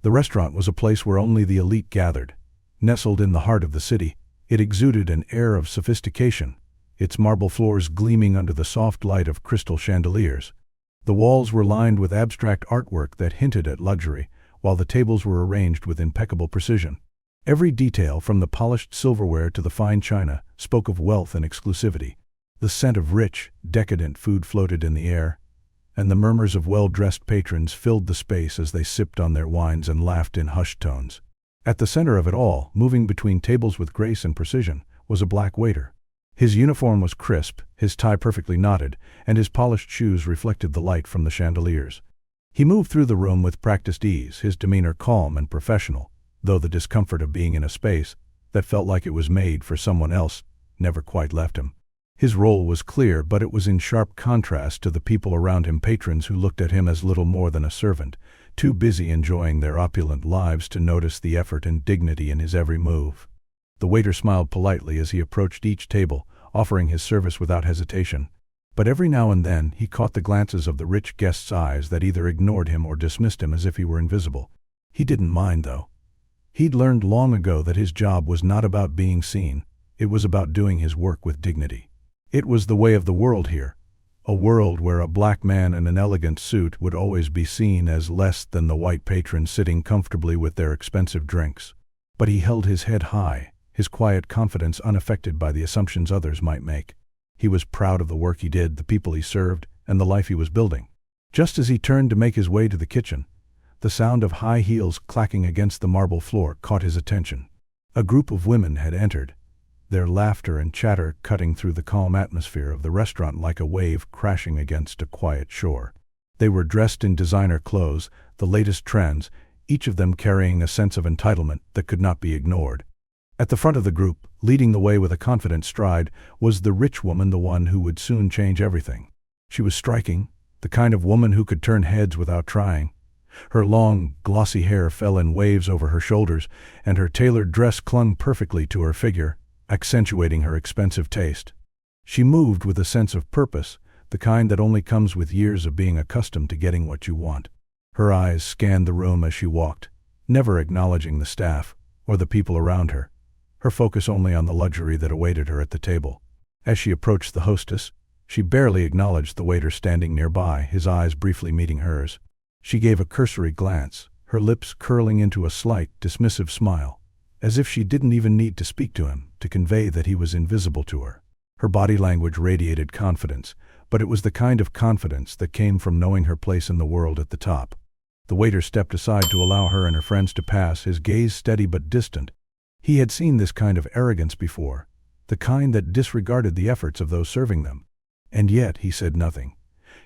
The restaurant was a place where only the elite gathered. Nestled in the heart of the city, it exuded an air of sophistication, its marble floors gleaming under the soft light of crystal chandeliers. The walls were lined with abstract artwork that hinted at luxury, while the tables were arranged with impeccable precision. Every detail, from the polished silverware to the fine china, spoke of wealth and exclusivity. The scent of rich, decadent food floated in the air, and the murmurs of well-dressed patrons filled the space as they sipped on their wines and laughed in hushed tones. At the center of it all, moving between tables with grace and precision, was a black waiter. His uniform was crisp, his tie perfectly knotted, and his polished shoes reflected the light from the chandeliers. He moved through the room with practiced ease, his demeanor calm and professional, though the discomfort of being in a space that felt like it was made for someone else never quite left him. His role was clear, but it was in sharp contrast to the people around him, patrons who looked at him as little more than a servant, too busy enjoying their opulent lives to notice the effort and dignity in his every move. The waiter smiled politely as he approached each table, offering his service without hesitation. But every now and then he caught the glances of the rich guests' eyes that either ignored him or dismissed him as if he were invisible. He didn't mind, though. He'd learned long ago that his job was not about being seen, it was about doing his work with dignity. It was the way of the world here, a world where a black man in an elegant suit would always be seen as less than the white patron sitting comfortably with their expensive drinks. But he held his head high, his quiet confidence unaffected by the assumptions others might make. He was proud of the work he did, the people he served, and the life he was building. Just as he turned to make his way to the kitchen, the sound of high heels clacking against the marble floor caught his attention. A group of women had entered, their laughter and chatter cutting through the calm atmosphere of the restaurant like a wave crashing against a quiet shore. They were dressed in designer clothes, the latest trends, each of them carrying a sense of entitlement that could not be ignored. At the front of the group, leading the way with a confident stride, was the rich woman, the one who would soon change everything. She was striking, the kind of woman who could turn heads without trying. Her long, glossy hair fell in waves over her shoulders, and her tailored dress clung perfectly to her figure, accentuating her expensive taste. She moved with a sense of purpose, the kind that only comes with years of being accustomed to getting what you want. Her eyes scanned the room as she walked, never acknowledging the staff or the people around her, her focus only on the luxury that awaited her at the table. As she approached the hostess, she barely acknowledged the waiter standing nearby, his eyes briefly meeting hers. She gave a cursory glance, her lips curling into a slight, dismissive smile, as if she didn't even need to speak to him to convey that he was invisible to her. Her body language radiated confidence, but it was the kind of confidence that came from knowing her place in the world at the top. The waiter stepped aside to allow her and her friends to pass, his gaze steady but distant. He had seen this kind of arrogance before, the kind that disregarded the efforts of those serving them. And yet he said nothing,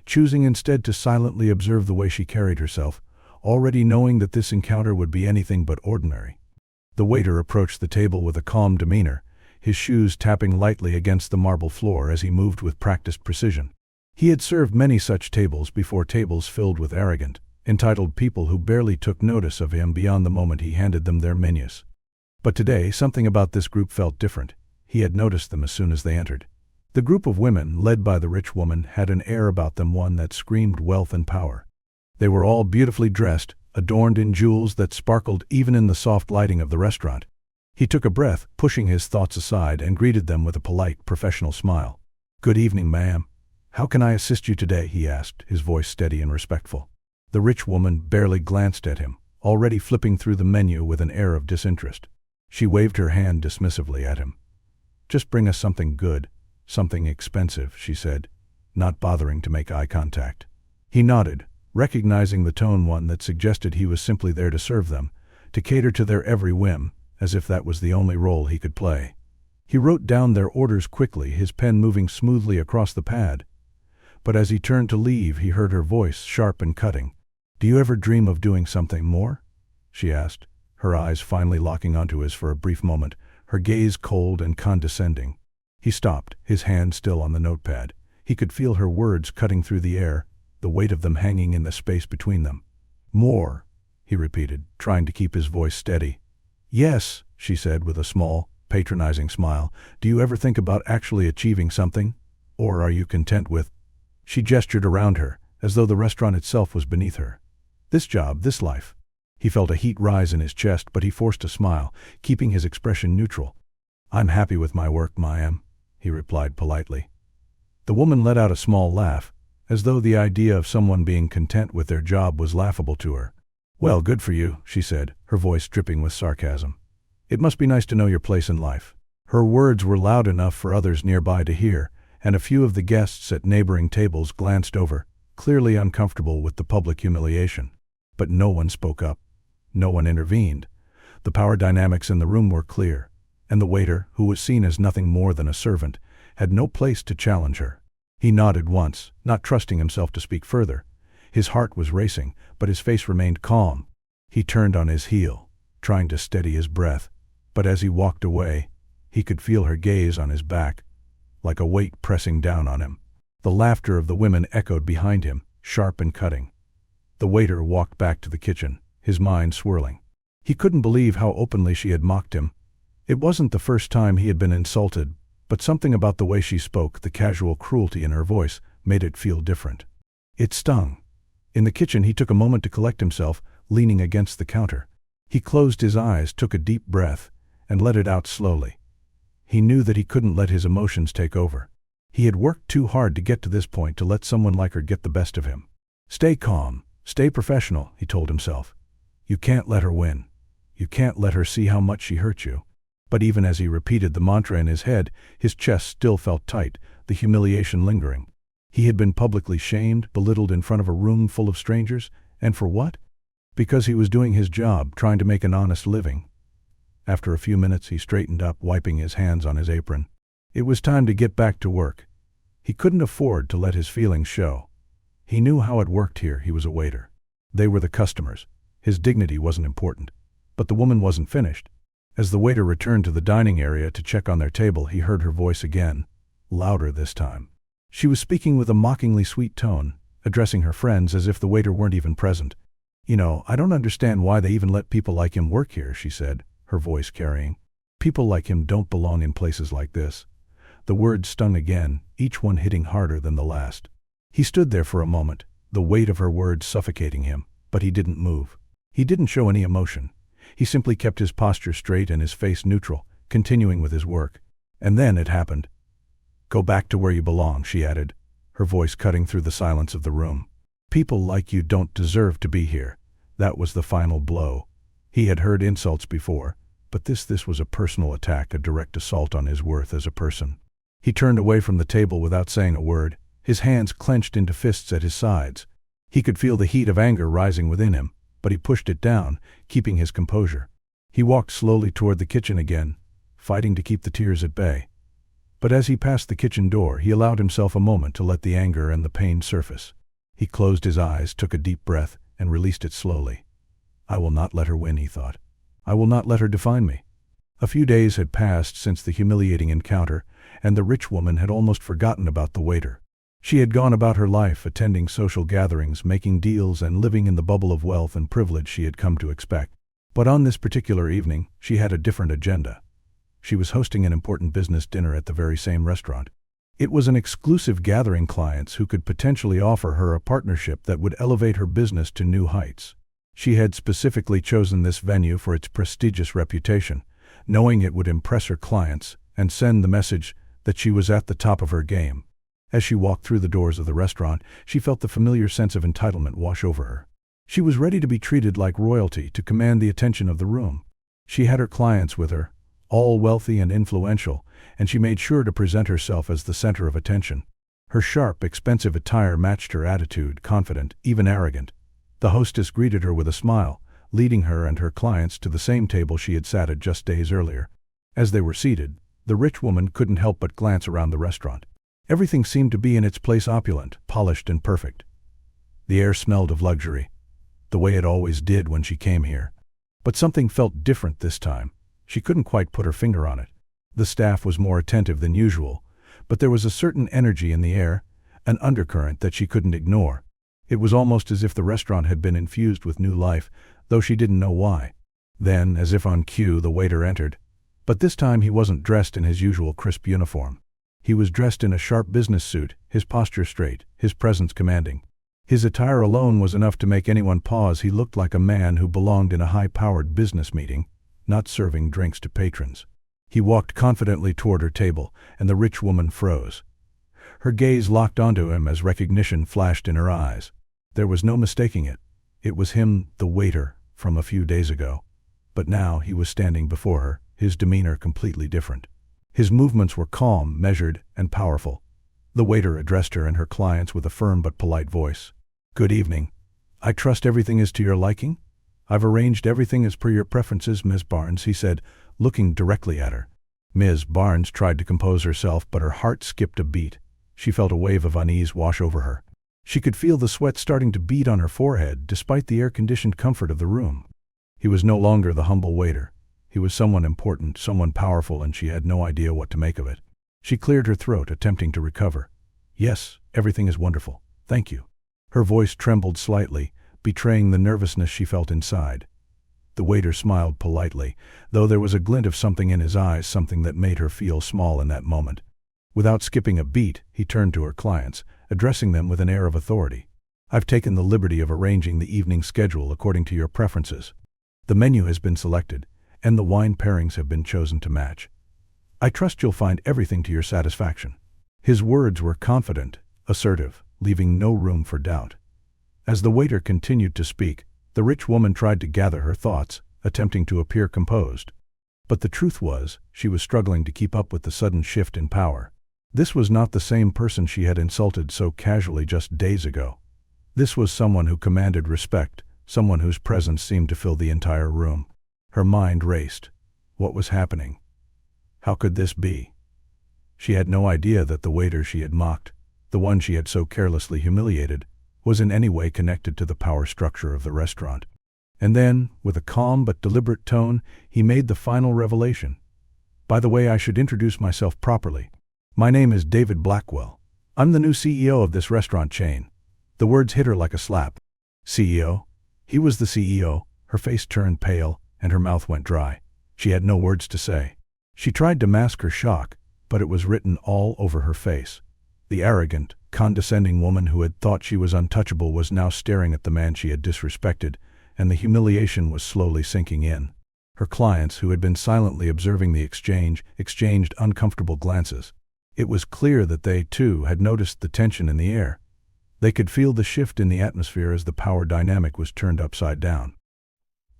choosing instead to silently observe the way she carried herself, already knowing that this encounter would be anything but ordinary. The waiter approached the table with a calm demeanor, his shoes tapping lightly against the marble floor as he moved with practiced precision. He had served many such tables before, tables filled with arrogant, entitled people who barely took notice of him beyond the moment he handed them their menus. But today, something about this group felt different. He had noticed them as soon as they entered. The group of women, led by the rich woman, had an air about them, one that screamed wealth and power. They were all beautifully dressed, adorned in jewels that sparkled even in the soft lighting of the restaurant. He took a breath, pushing his thoughts aside, and greeted them with a polite, professional smile. "Good evening, ma'am. How can I assist you today?" he asked, his voice steady and respectful. The rich woman barely glanced at him, already flipping through the menu with an air of disinterest. She waved her hand dismissively at him. "Just bring us something good, something expensive," she said, not bothering to make eye contact. He nodded, recognizing the tone, one that suggested he was simply there to serve them, to cater to their every whim, as if that was the only role he could play. He wrote down their orders quickly, his pen moving smoothly across the pad. But as he turned to leave, he heard her voice, sharp and cutting. "Do you ever dream of doing something more?" she asked, her eyes finally locking onto his for a brief moment, her gaze cold and condescending. He stopped, his hand still on the notepad. He could feel her words cutting through the air, the weight of them hanging in the space between them. "More," he repeated, trying to keep his voice steady. "Yes," she said with a small, patronizing smile. "Do you ever think about actually achieving something? Or are you content with—" She gestured around her, as though the restaurant itself was beneath her. "This job, this life." He felt a heat rise in his chest, but he forced a smile, keeping his expression neutral. "I'm happy with my work, ma'am," he replied politely. The woman let out a small laugh, as though the idea of someone being content with their job was laughable to her. "Well, good for you," she said, her voice dripping with sarcasm. "It must be nice to know your place in life." Her words were loud enough for others nearby to hear, and a few of the guests at neighboring tables glanced over, clearly uncomfortable with the public humiliation. But no one spoke up. No one intervened. The power dynamics in the room were clear, and the waiter, who was seen as nothing more than a servant, had no place to challenge her. He nodded once, not trusting himself to speak further. His heart was racing, but his face remained calm. He turned on his heel, trying to steady his breath, but as he walked away, he could feel her gaze on his back, like a weight pressing down on him. The laughter of the women echoed behind him, sharp and cutting. The waiter walked back to the kitchen, his mind swirling. He couldn't believe how openly she had mocked him. It wasn't the first time he had been insulted, but something about the way she spoke, the casual cruelty in her voice, made it feel different. It stung. In the kitchen he took a moment to collect himself, leaning against the counter. He closed his eyes, took a deep breath, and let it out slowly. He knew that he couldn't let his emotions take over. He had worked too hard to get to this point to let someone like her get the best of him. "Stay calm, stay professional," he told himself. "You can't let her win. You can't let her see how much she hurt you." But even as he repeated the mantra in his head, his chest still felt tight, the humiliation lingering. He had been publicly shamed, belittled in front of a room full of strangers, and for what? Because he was doing his job, trying to make an honest living. After a few minutes he straightened up, wiping his hands on his apron. It was time to get back to work. He couldn't afford to let his feelings show. He knew how it worked here. He was a waiter. They were the customers. His dignity wasn't important. But the woman wasn't finished. As the waiter returned to the dining area to check on their table, he heard her voice again, louder this time. She was speaking with a mockingly sweet tone, addressing her friends as if the waiter weren't even present. I don't understand why they even let people like him work here," she said, her voice carrying. "People like him don't belong in places like this." The words stung again, each one hitting harder than the last. He stood there for a moment, the weight of her words suffocating him, but he didn't move. He didn't show any emotion. He simply kept his posture straight and his face neutral, continuing with his work. And then it happened. "Go back to where you belong," she added, her voice cutting through the silence of the room. "People like you don't deserve to be here." That was the final blow. He had heard insults before, but this was a personal attack, a direct assault on his worth as a person. He turned away from the table without saying a word, his hands clenched into fists at his sides. He could feel the heat of anger rising within him, but he pushed it down, keeping his composure. He walked slowly toward the kitchen again, fighting to keep the tears at bay. But as he passed the kitchen door, he allowed himself a moment to let the anger and the pain surface. He closed his eyes, took a deep breath, and released it slowly. "I will not let her win," he thought. "I will not let her define me." A few days had passed since the humiliating encounter, and the rich woman had almost forgotten about the waiter. She had gone about her life, attending social gatherings, making deals, and living in the bubble of wealth and privilege she had come to expect. But on this particular evening, she had a different agenda. She was hosting an important business dinner at the very same restaurant. It was an exclusive gathering, clients who could potentially offer her a partnership that would elevate her business to new heights. She had specifically chosen this venue for its prestigious reputation, knowing it would impress her clients and send the message that she was at the top of her game. As she walked through the doors of the restaurant, she felt the familiar sense of entitlement wash over her. She was ready to be treated like royalty, to command the attention of the room. She had her clients with her, all wealthy and influential, and she made sure to present herself as the center of attention. Her sharp, expensive attire matched her attitude, confident, even arrogant. The hostess greeted her with a smile, leading her and her clients to the same table she had sat at just days earlier. As they were seated, the rich woman couldn't help but glance around the restaurant. Everything seemed to be in its place, opulent, polished, and perfect. The air smelled of luxury, the way it always did when she came here. But something felt different this time. She couldn't quite put her finger on it. The staff was more attentive than usual, but there was a certain energy in the air, an undercurrent that she couldn't ignore. It was almost as if the restaurant had been infused with new life, though she didn't know why. Then, as if on cue, the waiter entered. But this time he wasn't dressed in his usual crisp uniform. He was dressed in a sharp business suit, his posture straight, his presence commanding. His attire alone was enough to make anyone pause. He looked like a man who belonged in a high-powered business meeting, not serving drinks to patrons. He walked confidently toward her table, and the rich woman froze. Her gaze locked onto him as recognition flashed in her eyes. There was no mistaking it. It was him, the waiter, from a few days ago. But now he was standing before her, his demeanor completely different. His movements were calm, measured, and powerful. The waiter addressed her and her clients with a firm but polite voice. "Good evening. I trust everything is to your liking? I've arranged everything as per your preferences, Miss Barnes," he said, looking directly at her. Ms. Barnes tried to compose herself, but her heart skipped a beat. She felt a wave of unease wash over her. She could feel the sweat starting to bead on her forehead, despite the air-conditioned comfort of the room. He was no longer the humble waiter. He was someone important, someone powerful, and she had no idea what to make of it. She cleared her throat, attempting to recover. "Yes, everything is wonderful. Thank you." Her voice trembled slightly, betraying the nervousness she felt inside. The waiter smiled politely, though there was a glint of something in his eyes, something that made her feel small in that moment. Without skipping a beat, he turned to her clients, addressing them with an air of authority. "I've taken the liberty of arranging the evening schedule according to your preferences. The menu has been selected, and the wine pairings have been chosen to match. I trust you'll find everything to your satisfaction." His words were confident, assertive, leaving no room for doubt. As the waiter continued to speak, the rich woman tried to gather her thoughts, attempting to appear composed. But the truth was, she was struggling to keep up with the sudden shift in power. This was not the same person she had insulted so casually just days ago. This was someone who commanded respect, someone whose presence seemed to fill the entire room. Her mind raced. What was happening? How could this be? She had no idea that the waiter she had mocked, the one she had so carelessly humiliated, was in any way connected to the power structure of the restaurant. And then, with a calm but deliberate tone, he made the final revelation. "By the way, I should introduce myself properly. My name is David Blackwell. I'm the new CEO of this restaurant chain." The words hit her like a slap. CEO? He was the CEO. Her face turned pale, and her mouth went dry. She had no words to say. She tried to mask her shock, but it was written all over her face. The arrogant, condescending woman who had thought she was untouchable was now staring at the man she had disrespected, and the humiliation was slowly sinking in. Her clients, who had been silently observing the exchange, exchanged uncomfortable glances. It was clear that they, too, had noticed the tension in the air. They could feel the shift in the atmosphere as the power dynamic was turned upside down.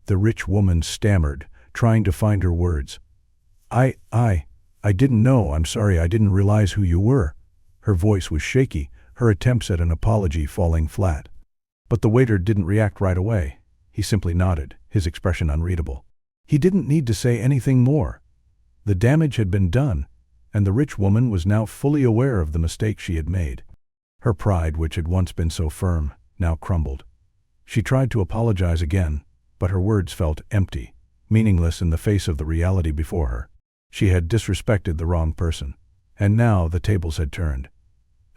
The rich woman stammered, trying to find her words. I didn't know. I'm sorry, I didn't realize who you were." Her voice was shaky, her attempts at an apology falling flat. But the waiter didn't react right away. He simply nodded, his expression unreadable. He didn't need to say anything more. The damage had been done, and the rich woman was now fully aware of the mistake she had made. Her pride, which had once been so firm, now crumbled. She tried to apologize again, but her words felt empty, meaningless in the face of the reality before her. She had disrespected the wrong person, and now the tables had turned.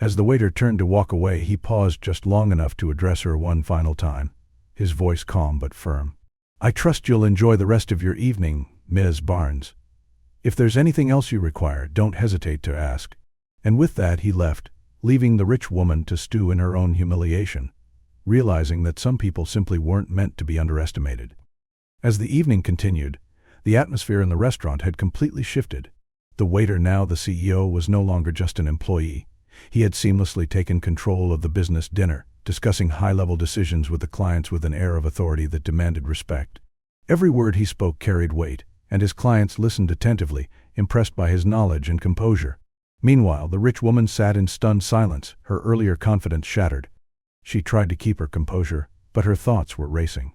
As the waiter turned to walk away, he paused just long enough to address her one final time, his voice calm but firm. "I trust you'll enjoy the rest of your evening, Ms. Barnes. If there's anything else you require, don't hesitate to ask." And with that he left, leaving the rich woman to stew in her own humiliation, realizing that some people simply weren't meant to be underestimated. As the evening continued, the atmosphere in the restaurant had completely shifted. The waiter, now the CEO, was no longer just an employee. He had seamlessly taken control of the business dinner, discussing high-level decisions with the clients with an air of authority that demanded respect. Every word he spoke carried weight, and his clients listened attentively, impressed by his knowledge and composure. Meanwhile, the rich woman sat in stunned silence, her earlier confidence shattered. She tried to keep her composure, but her thoughts were racing.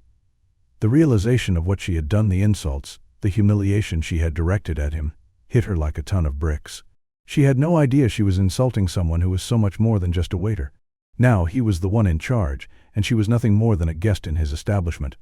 The realization of what she had done, the insults, the humiliation she had directed at him, hit her like a ton of bricks. She had no idea she was insulting someone who was so much more than just a waiter. Now he was the one in charge, and she was nothing more than a guest in his establishment.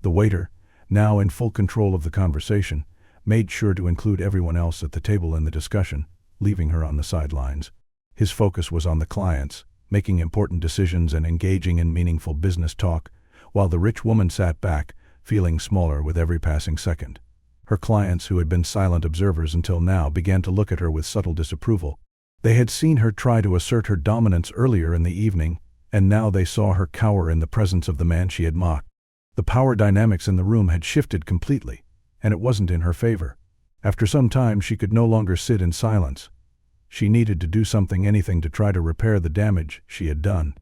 The waiter, now in full control of the conversation, made sure to include everyone else at the table in the discussion, leaving her on the sidelines. His focus was on the clients, making important decisions and engaging in meaningful business talk, while the rich woman sat back, feeling smaller with every passing second. Her clients, who had been silent observers until now, began to look at her with subtle disapproval. They had seen her try to assert her dominance earlier in the evening, and now they saw her cower in the presence of the man she had mocked. The power dynamics in the room had shifted completely, and it wasn't in her favor. After some time, she could no longer sit in silence. She needed to do something, anything, to try to repair the damage she had done.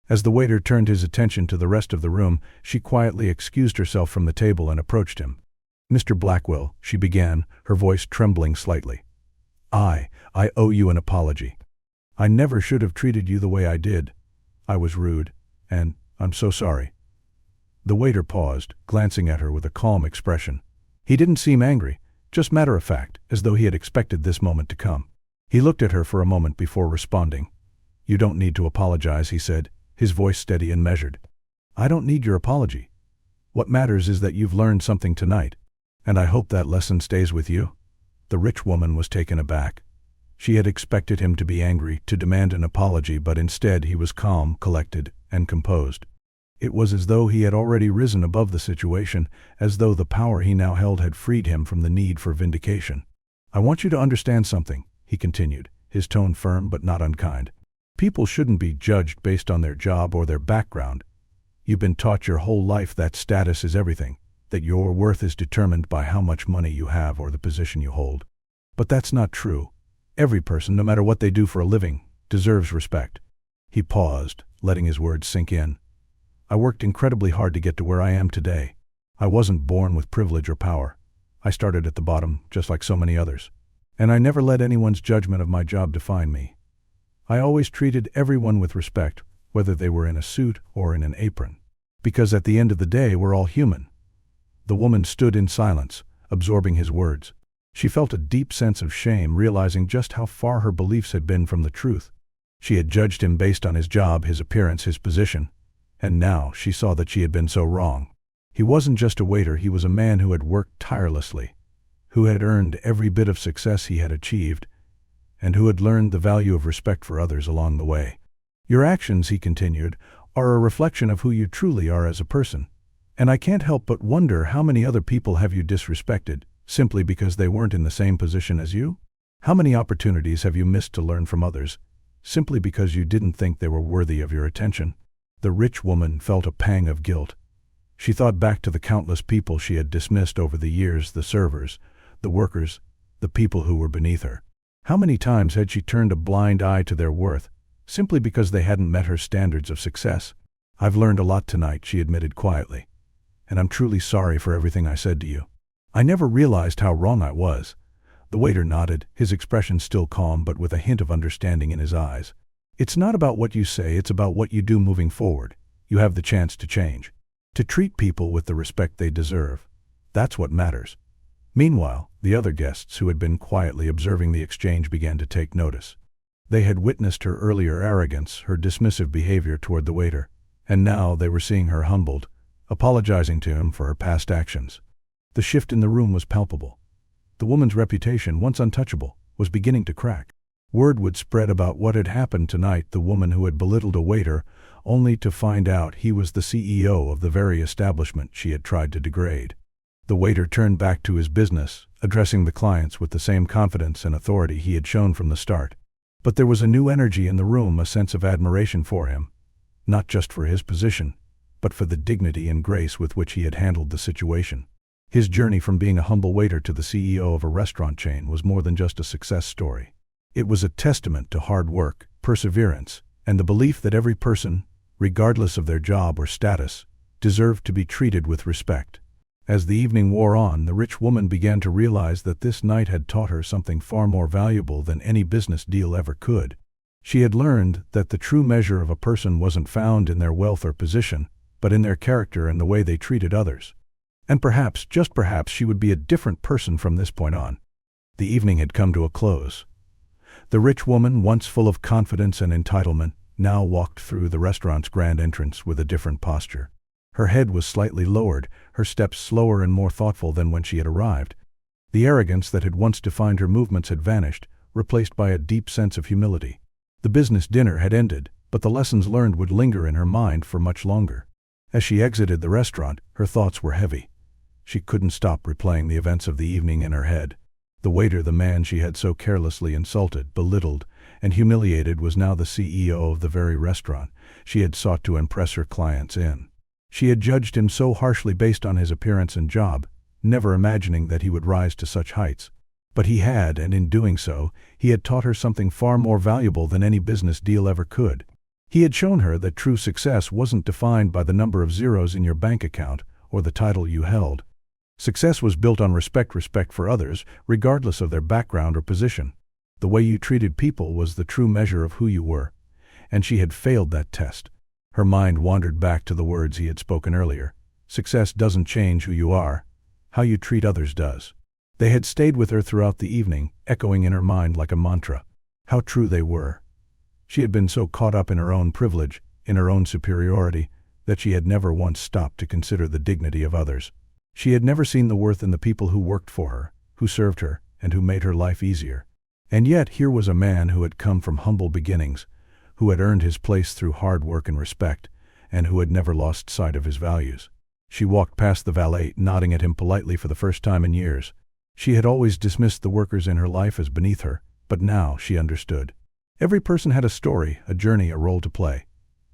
As the waiter turned his attention to the rest of the room, she quietly excused herself from the table and approached him. "Mr. Blackwell," she began, her voice trembling slightly. I owe you an apology. I never should have treated you the way I did. I was rude, and I'm so sorry." The waiter paused, glancing at her with a calm expression. He didn't seem angry, just matter-of-fact, as though he had expected this moment to come. He looked at her for a moment before responding. "You don't need to apologize," he said, his voice steady and measured. "I don't need your apology. What matters is that you've learned something tonight, and I hope that lesson stays with you." The rich woman was taken aback. She had expected him to be angry, to demand an apology, but instead he was calm, collected, and composed. It was as though he had already risen above the situation, as though the power he now held had freed him from the need for vindication. "I want you to understand something," he continued, his tone firm but not unkind. "People shouldn't be judged based on their job or their background. You've been taught your whole life that status is everything, that your worth is determined by how much money you have or the position you hold. But that's not true. Every person, no matter what they do for a living, deserves respect." He paused, letting his words sink in. "I worked incredibly hard to get to where I am today. I wasn't born with privilege or power. I started at the bottom, just like so many others. And I never let anyone's judgment of my job define me. I always treated everyone with respect, whether they were in a suit or in an apron. Because at the end of the day, we're all human." The woman stood in silence, absorbing his words. She felt a deep sense of shame, realizing just how far her beliefs had been from the truth. She had judged him based on his job, his appearance, his position. And now she saw that she had been so wrong. He wasn't just a waiter, he was a man who had worked tirelessly, who had earned every bit of success he had achieved, and who had learned the value of respect for others along the way. "Your actions," he continued, "are a reflection of who you truly are as a person. And I can't help but wonder how many other people have you disrespected, simply because they weren't in the same position as you? How many opportunities have you missed to learn from others, simply because you didn't think they were worthy of your attention?" The rich woman felt a pang of guilt. She thought back to the countless people she had dismissed over the years, the servers, the workers, the people who were beneath her. How many times had she turned a blind eye to their worth, simply because they hadn't met her standards of success? "I've learned a lot tonight," she admitted quietly, "and I'm truly sorry for everything I said to you. I never realized how wrong I was." The waiter nodded, his expression still calm but with a hint of understanding in his eyes. "It's not about what you say, it's about what you do moving forward. You have the chance to change, to treat people with the respect they deserve. That's what matters." Meanwhile, the other guests who had been quietly observing the exchange began to take notice. They had witnessed her earlier arrogance, her dismissive behavior toward the waiter, and now they were seeing her humbled, apologizing to him for her past actions. The shift in the room was palpable. The woman's reputation, once untouchable, was beginning to crack. Word would spread about what had happened tonight, the woman who had belittled a waiter, only to find out he was the CEO of the very establishment she had tried to degrade. The waiter turned back to his business, addressing the clients with the same confidence and authority he had shown from the start. But there was a new energy in the room, a sense of admiration for him, not just for his position, but for the dignity and grace with which he had handled the situation. His journey from being a humble waiter to the CEO of a restaurant chain was more than just a success story. It was a testament to hard work, perseverance, and the belief that every person, regardless of their job or status, deserved to be treated with respect. As the evening wore on, the rich woman began to realize that this night had taught her something far more valuable than any business deal ever could. She had learned that the true measure of a person wasn't found in their wealth or position, but in their character and the way they treated others. And perhaps, just perhaps, she would be a different person from this point on. The evening had come to a close. The rich woman, once full of confidence and entitlement, now walked through the restaurant's grand entrance with a different posture. Her head was slightly lowered, her steps slower and more thoughtful than when she had arrived. The arrogance that had once defined her movements had vanished, replaced by a deep sense of humility. The business dinner had ended, but the lessons learned would linger in her mind for much longer. As she exited the restaurant, her thoughts were heavy. She couldn't stop replaying the events of the evening in her head. The waiter, the man she had so carelessly insulted, belittled, And Humiliated was now the CEO of the very restaurant she had sought to impress her clients in. She had judged him so harshly based on his appearance and job, never imagining that he would rise to such heights. But he had, and in doing so, he had taught her something far more valuable than any business deal ever could. He had shown her that true success wasn't defined by the number of zeros in your bank account or the title you held. Success was built on respect for others, regardless of their background or position. The way you treated people was the true measure of who you were, and she had failed that test. Her mind wandered back to the words he had spoken earlier. Success doesn't change who you are, how you treat others does. They had stayed with her throughout the evening, echoing in her mind like a mantra. How true they were. She had been so caught up in her own privilege, in her own superiority, that she had never once stopped to consider the dignity of others. She had never seen the worth in the people who worked for her, who served her, and who made her life easier. And yet here was a man who had come from humble beginnings, who had earned his place through hard work and respect, and who had never lost sight of his values. She walked past the valet, nodding at him politely for the first time in years. She had always dismissed the workers in her life as beneath her, but now she understood. Every person had a story, a journey, a role to play.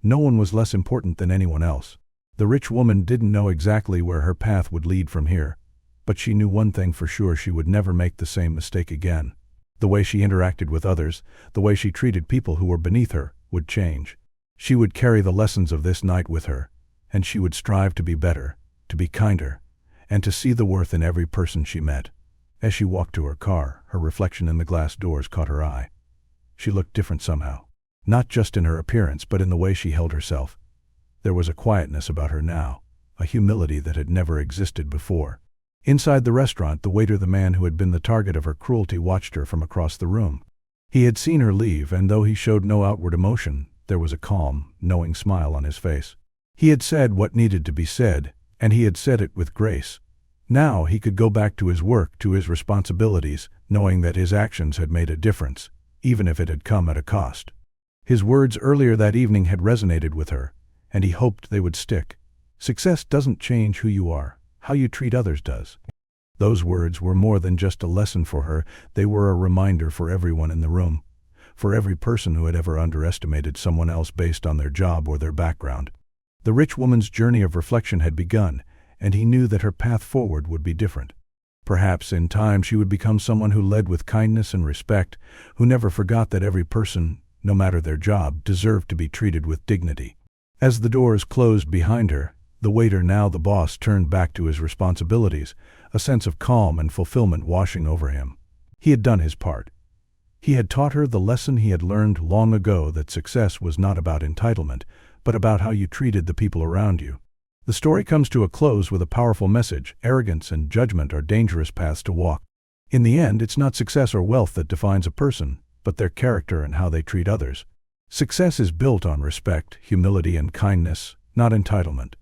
No one was less important than anyone else. The rich woman didn't know exactly where her path would lead from here, but she knew one thing for sure: she would never make the same mistake again. The way she interacted with others, the way she treated people who were beneath her, would change. She would carry the lessons of this night with her, and she would strive to be better, to be kinder, and to see the worth in every person she met. As she walked to her car, her reflection in the glass doors caught her eye. She looked different somehow, not just in her appearance but in the way she held herself. There was a quietness about her now, a humility that had never existed before. Inside the restaurant, the waiter, the man who had been the target of her cruelty, watched her from across the room. He had seen her leave, and though he showed no outward emotion, there was a calm, knowing smile on his face. He had said what needed to be said, and he had said it with grace. Now he could go back to his work, to his responsibilities, knowing that his actions had made a difference, even if it had come at a cost. His words earlier that evening had resonated with her, and he hoped they would stick. Success doesn't change who you are, how you treat others does. Those words were more than just a lesson for her, they were a reminder for everyone in the room, for every person who had ever underestimated someone else based on their job or their background. The rich woman's journey of reflection had begun, and he knew that her path forward would be different. Perhaps in time she would become someone who led with kindness and respect, who never forgot that every person, no matter their job, deserved to be treated with dignity. As the doors closed behind her, the waiter, now the boss, turned back to his responsibilities, a sense of calm and fulfillment washing over him. He had done his part. He had taught her the lesson he had learned long ago, that success was not about entitlement, but about how you treated the people around you. The story comes to a close with a powerful message: arrogance and judgment are dangerous paths to walk. In the end, it's not success or wealth that defines a person, but their character and how they treat others. Success is built on respect, humility, and kindness, not entitlement.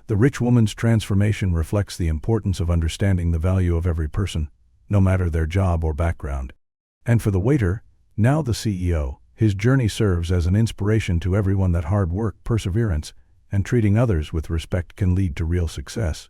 The rich woman's transformation reflects the importance of understanding the value of every person, no matter their job or background. And for the waiter, now the CEO, his journey serves as an inspiration to everyone that hard work, perseverance, and treating others with respect can lead to real success.